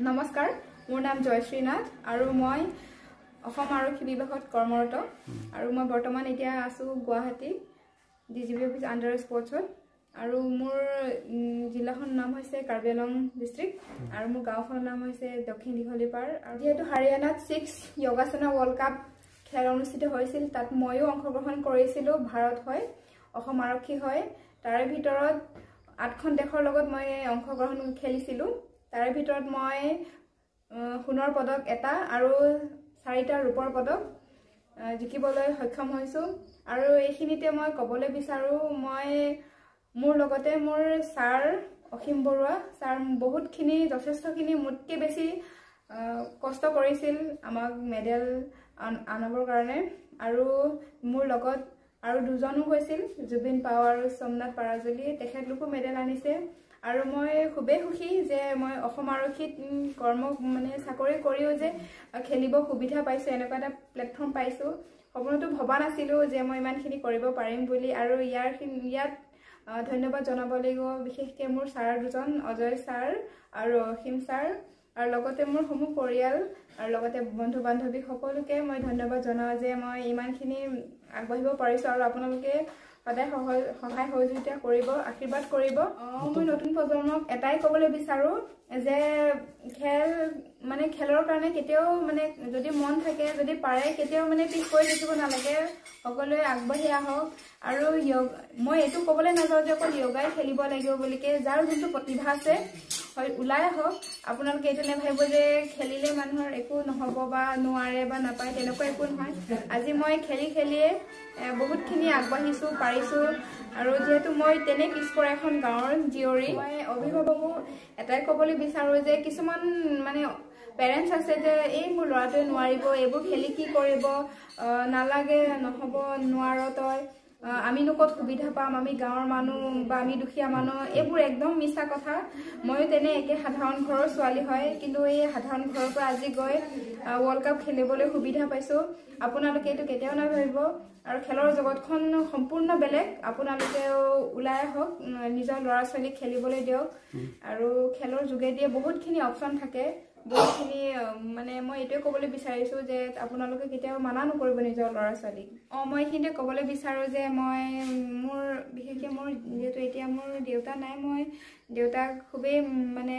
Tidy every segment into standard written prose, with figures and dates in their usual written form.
নমস্কাৰ, মোৰ নাম জয়শ্ৰী নাথ আৰু মই অসম আৰক্ষী বিভাগত কৰ্মৰত আৰু মই বৰ্তমান এতিয়া আছো গুৱাহাটী ডিজিপি অফিচ আণ্ডাৰ স্পৰ্টছত আৰু মোৰ জিলাখনৰ নাম হৈছে কাৰ্বি আংলং ডিষ্ট্ৰিক্ট আৰু মোৰ গাঁওখনৰ নাম হৈছে দক্ষিণ দীঘলীপাৰ আৰু যেহেতু হাৰিয়ানাত 6 যোগাসনা ৱৰ্ল্ড কাপ খেল অনুষ্ঠিত হৈছিল তাত ময়ো অংশগ্ৰহণ কৰিছিলো ভাৰত হয় অসম আৰক্ষী হয় তাৰে ভিতৰত 8খন দেশৰ লগত মই অংশগ্ৰহণ খেলিছিলো তাৰে ভিতৰত মই সোণৰ পদক এটা আৰু 4টা ৰূপৰ পদক জিকিবলৈ সক্ষম হৈছো আৰু এইখিনিতে মই ক'বলৈ বিচাৰো মই মোৰ লগতে মোৰ ছাৰ অসীম বৰুৱা ছাৰ বহুতখিনি যথেষ্টখিনি মোতকে বেছি কষ্ট কৰিছিল আমাক মেডেল আনবৰ কাৰণে আৰু মোৰ লগত আৰু দুজনো হৈছিল জুবিন পাৱাৰ আৰু সোমনাথ পাৰাজলি তেখেতলোকো মেডেল আনিছে আৰু মই খুবেই সুখী যে মই অসম আৰক্ষীত কৰ্ম মানে চাকৰি কৰিও যে খেলিব সুবিধা পাইছো এনেকুৱা এটা প্লেটফৰ্ম পাইছো সপোনতো ভবা নাছিলো যে মই ইমানখিনি কৰিব পাৰিম বুলি আৰু ইয়াত ধন্যবাদ জনাব লাগিব বিশেষকৈ মোৰ ছাৰ দুজন অজয় ছাৰ আৰু অসীম ছাৰ আৰু লগতে মোৰ সমূহ পৰিয়াল আৰু লগতে বন্ধু বান্ধৱী সকলোকে মই ধন্যবাদ জনাও যে মই ইমানখিনি আগবাঢ়িব পাৰিছো আৰু আপোনালোকে সদায় সহায় সহযোগিতা কৰিব আশীৰ্বাদ কৰিব মই নতুন প্ৰজন্মক এটাই ক'বলৈ বিচাৰো যে খেলৰ কাৰণে কেতিয়াও মানে যদি মন থাকে যদি পাৰে কেতিয়াও মানে পিছ পৰি থাকিব নালাগে সকলোৱে আগবাঢ়ি আহক আৰু মই এইটো ক'বলৈ নাযাওঁ যে অকল য়োগাই খেলিব লাগিব বুলিকে যাৰ যোনটো প্ৰতিভা আছে হয় ওলাই আহক আপোনালোকে এইটো নাভাবিব যে খেলিলে মানুহৰ একো নহ'ব বা নোৱাৰে বা নাপায় তেনেকুৱা একো নহয় আজি মই খেলিয়ে বহুতখিনি আগবাঢ়িছো পাৰিছো আৰু যেহেতু মই তেনে পিছপৰা এখন গাঁৱৰ জীয়ৰী মই অভিভাৱকো এটাই ক'বলৈ বিচাৰো যে কিছুমান মানে পেৰেণ্টছ আছে যে এই মোৰ ল'ৰাটোৱে নোৱাৰিব এইবোৰ খেলি কি কৰিব নালাগে নহ'ব নোৱাৰ তই আমিনো ক'ত সুবিধা পাম আমি গাঁৱৰ মানুহ বা আমি দুখীয়া মানুহ এইবোৰ একদম মিছা কথা ময়ো তেনে একে সাধাৰণ ঘৰৰ ছোৱালী হয় কিন্তু এই সাধাৰণ ঘৰৰ পৰা আজি গৈ ৱৰ্ল্ড কাপ খেলিবলৈ সুবিধা পাইছো আপোনালোকে এইটো কেতিয়াও নাভাবিব আৰু খেলৰ জগতখন সম্পূৰ্ণ বেলেগ আপোনালোকেও ওলাই আহক নিজৰ ল'ৰা ছোৱালীক খেলিবলৈ দিয়ক আৰু খেলৰ যোগেদিয়ে বহুতখিনি অপশ্যন থাকে বহুতখিনি মানে মই এইটোৱে ক'বলৈ বিচাৰিছো যে আপোনালোকে কেতিয়াও মানা নকৰিব নিজৰ ল'ৰা ছোৱালীক মই এইখিনিতে ক'বলৈ বিচাৰো যে মই মোৰ বিশেষকৈ মোৰ যিহেতু এতিয়া মোৰ দেউতা নাই মই দেউতাক খুবেই মানে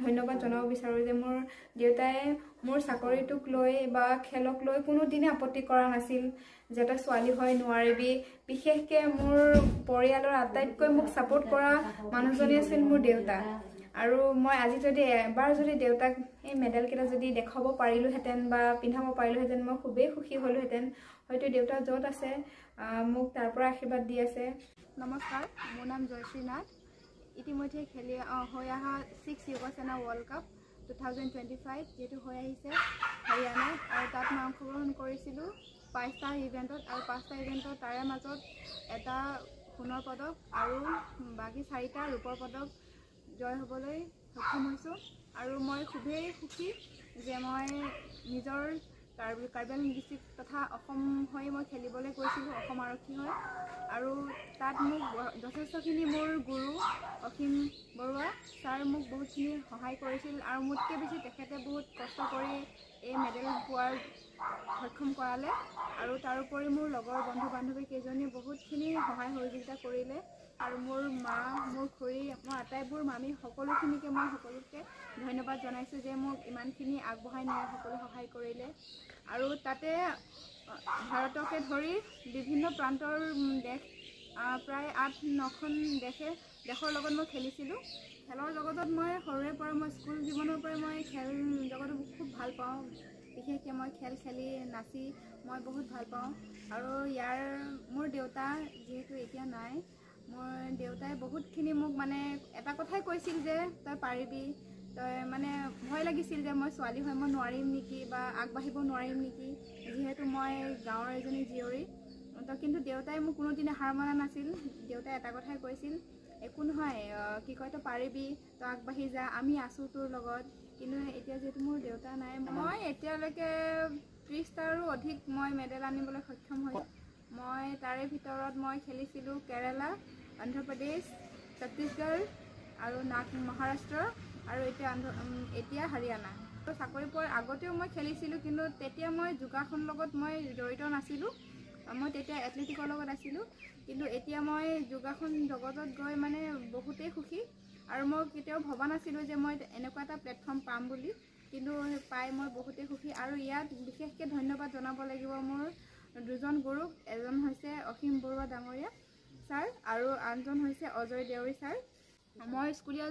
ধন্যবাদ জনাব বিচাৰো যে মোৰ দেউতাই মোৰ চাকৰিটোক লৈ বা খেলক লৈ কোনোদিনে আপত্তি কৰা নাছিল যে তই ছোৱালী হয় নোৱাৰিবি বিশেষকৈ মোৰ পৰিয়ালৰ আটাইতকৈ মোক ছাপোৰ্ট কৰা মানুহজনী আছিল মোৰ দেউতা আৰু মই আজি যদি এবাৰ যদি দেউতাক এই মেডেলকেইটা যদি দেখাব পাৰিলোহেঁতেন বা পিন্ধাব পাৰিলোহেঁতেন মই খুবেই সুখী হ'লোহেঁতেন হয়তো দেউতা য'ত আছে মোক তাৰ পৰা আশীৰ্বাদ দি আছে নমস্কাৰ মোৰ নাম জয়শ্ৰী নাথ ইতিমধ্যে হৈ অহা 6 যোগাসনা ৱৰ্ল্ড কাপ 2025 যিহেতু হৈ আহিছে হাৰিয়ানাত আৰু তাত মই অংশগ্ৰহণ কৰিছিলোঁ 5টা ইভেণ্টত আৰু 5টা ইভেণ্টত তাৰে মাজত এটা সোণৰ পদক আৰু বাকী 4টা ৰূপৰ পদক জয় হ'বলৈ সক্ষম হৈছোঁ আৰু মই খুবেই সুখী যে মই নিজৰ কাৰ্বি আংলং ডিষ্ট্ৰিক্ট তথা অসম হৈ মই খেলিবলৈ গৈছিলোঁ অসম আৰক্ষী হৈ আৰু তাত মোক যথেষ্টখিনি মোৰ গুৰু অসীম বৰুৱা ছাৰ মোক বহুতখিনি সহায় কৰিছিল আৰু মোতকৈ বেছি তেখেতে বহুত কষ্ট কৰি এই মেডেল পোৱাৰ সক্ষম কৰালে আৰু তাৰোপৰি মোৰ লগৰ বন্ধু বান্ধৱী কেইজনীয়ে বহুতখিনি সহায় সহযোগিতা কৰিলে আৰু মোৰ মা মোৰ খুৰী মোৰ আটাইবোৰ মামী সকলোখিনিকে মই সকলোকে ধন্যবাদ জনাইছোঁ যে মোক ইমানখিনি আগবঢ়াই নিয়াৰ সকলো সহায় কৰিলে আৰু তাতে ভাৰতকে ধৰি বিভিন্ন প্ৰান্তৰ দেশ প্ৰায় 8-9খন দেশৰ লগত মই খেলিছিলোঁ খেলৰ জগতত মই সৰুৰে পৰা মই স্কুল জীৱনৰ পৰাই মই খেল জগতত খুব ভাল পাওঁ বিশেষকৈ মই খেল খেলি নাচি মই বহুত ভাল পাওঁ আৰু মোৰ দেউতা যিহেতু এতিয়া নাই মোৰ দেউতাই বহুতখিনি মোক মানে এটা কথাই কৈছিল যে তই পাৰিবি তই মানে ভয় লাগিছিল যে মই ছোৱালী হৈ মই নোৱাৰিম নেকি বা আগবাঢ়িব নোৱাৰিম নেকি যিহেতু মই গাঁৱৰ এজনী জীয়ৰী কিন্তু দেউতাই মোক কোনোদিনে হাৰ মনা নাছিল দেউতাই এটা কথাই কৈছিল একো নহয় কি কয় তই পাৰিবি তই আগবাঢ়ি যা আমি আছোঁ তোৰ লগত কিন্তু এতিয়া যিহেতু মোৰ দেউতা নাই মই এতিয়ালৈকে 30টাৰো অধিক মই মেডেল আনিবলৈ সক্ষম হৈছোঁ মই তাৰে ভিতৰত মই খেলিছিলোঁ কেৰালা অন্ধ্ৰ প্ৰদেশ ছত্তীশগড় আৰু মহাৰাষ্ট্ৰ আৰু এতিয়া হাৰিয়ানা। চাকৰি পোৱাৰ আগতেও মই খেলিছিলোঁ, কিন্তু তেতিয়া মই যোগাসনৰ লগত মই জড়িত নাছিলোঁ। মই তেতিয়া এথলেটিকৰ লগত আছিলোঁ, কিন্তু এতিয়া মই যোগাসন জগতত গৈ মানে বহুতেই সুখী। আৰু মই কেতিয়াও ভবা নাছিলোঁ যে মই এনেকুৱা এটা প্লেটফৰ্ম পাম বুলি, কিন্তু পাই মই বহুতেই সুখী। আৰু ইয়াত বিশেষকৈ ধন্যবাদ জনাব লাগিব মোৰ দুজন গুৰুক। এজন হৈছে অসীম বৰুৱা ডাঙৰীয়া ছাৰ আৰু আনজন হৈছে অজয় দেউৰী ছাৰ। মই স্কুলীয়া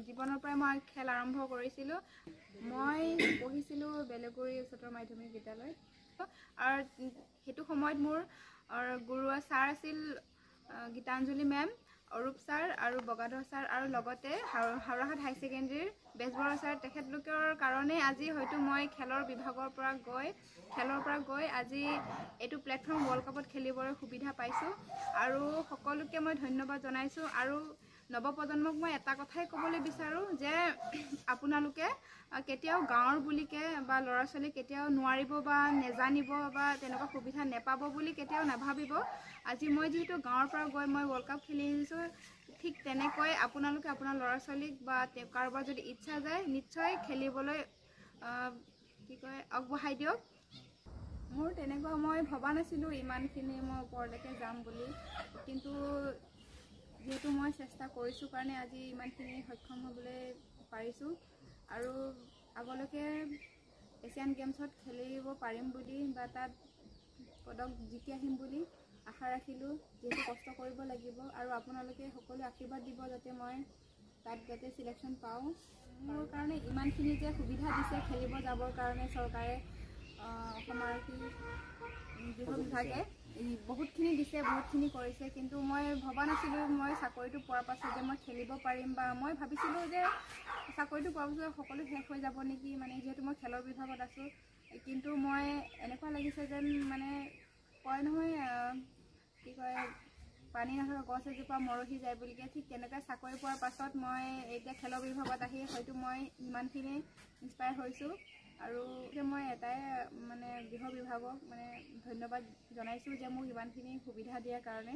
জীৱনৰ পৰাই মই খেল আৰম্ভ কৰিছিলোঁ। মই পঢ়িছিলোঁ বেলেগুৰি উচ্চতৰ মাধ্যমিক বিদ্যালয়ত, আৰু সেইটো সময়ত মোৰ গুৰু ছাৰ আছিল গীতাঞ্জলি মেম, অৰূপ ছাৰ আৰু বগাধৰ ছাৰ, আৰু লগতে হাওৰাহাট হাই ছেকেণ্ডেৰীৰ বেজবৰুৱা ছাৰ। তেখেতলোকৰ কাৰণেই আজি হয়তো মই খেলৰ পৰা গৈ আজি এইটো প্লেটফৰ্ম ৱৰ্ল্ড কাপত খেলিবলৈ সুবিধা পাইছোঁ, আৰু সকলোকে মই ধন্যবাদ জনাইছোঁ। আৰু নৱপ্ৰজন্মক মই এটা কথাই ক'বলৈ বিচাৰোঁ যে আপোনালোকে কেতিয়াও গাঁৱৰ বুলিকে বা ল'ৰা ছোৱালী কেতিয়াও নোৱাৰিব বা নেজানিব বা তেনেকুৱা সুবিধা নেপাব বুলি কেতিয়াও নাভাবিব। আজি মই যিহেতু গাঁৱৰ পৰা গৈ মই ৱৰ্ল্ড কাপ খেলি আহিছোঁ, ঠিক তেনেকৈ আপোনালোকে আপোনাৰ ল'ৰা ছোৱালীক বা কাৰোবাৰ যদি ইচ্ছা যায় নিশ্চয় খেলিবলৈ আগবঢ়াই দিয়ক। মোৰ তেনেকুৱা মই ভবা নাছিলোঁ ইমানখিনি মই ওপৰলৈকে যাম বুলি, কিন্তু যিহেতু মই চেষ্টা কৰিছোঁ কাৰণে আজি ইমানখিনি সক্ষম হ'বলৈ পাৰিছোঁ। আৰু আগলৈকে এছিয়ান গেমছত খেলিব পাৰিম বুলি বা তাত পদক জিকি আহিম বুলি আশা ৰাখিলোঁ। যিহেতু কষ্ট কৰিব লাগিব, আৰু আপোনালোকে সকলোৱে আশীৰ্বাদ দিব যাতে মই তাত চিলেকশ্যন পাওঁ। মোৰ কাৰণে ইমানখিনি যে সুবিধা দিছে খেলিব যাবৰ কাৰণে চৰকাৰে, অসম আৰক্ষী গৃহ বিভাগে বহুতখিনি দিছে, বহুতখিনি কৰিছে, কিন্তু মই ভবা নাছিলোঁ মই চাকৰিটো পোৱাৰ পাছত যে মই খেলিব পাৰিম, বা মই ভাবিছিলোঁ যে চাকৰিটো পোৱাৰ পাছত সকলো শেষ হৈ যাব নেকি, মানে যিহেতু মই খেলৰ বিভাগত আছোঁ। কিন্তু মই এনেকুৱা লাগিছে যেন মানে কয় নহয় পানী নথকা গছ এজোপা মৰহি যায় বুলিকে, ঠিক তেনেকৈ চাকৰি পোৱাৰ পাছত মই এতিয়া খেলৰ বিভাগত আহি হয়তো মই ইমানখিনি ইনস্পায়াৰ হৈছোঁ। আৰু মই এটাই মানে গৃহ বিভাগক মানে ধন্যবাদ জনাইছোঁ যে মোক ইমানখিনি সুবিধা দিয়াৰ কাৰণে।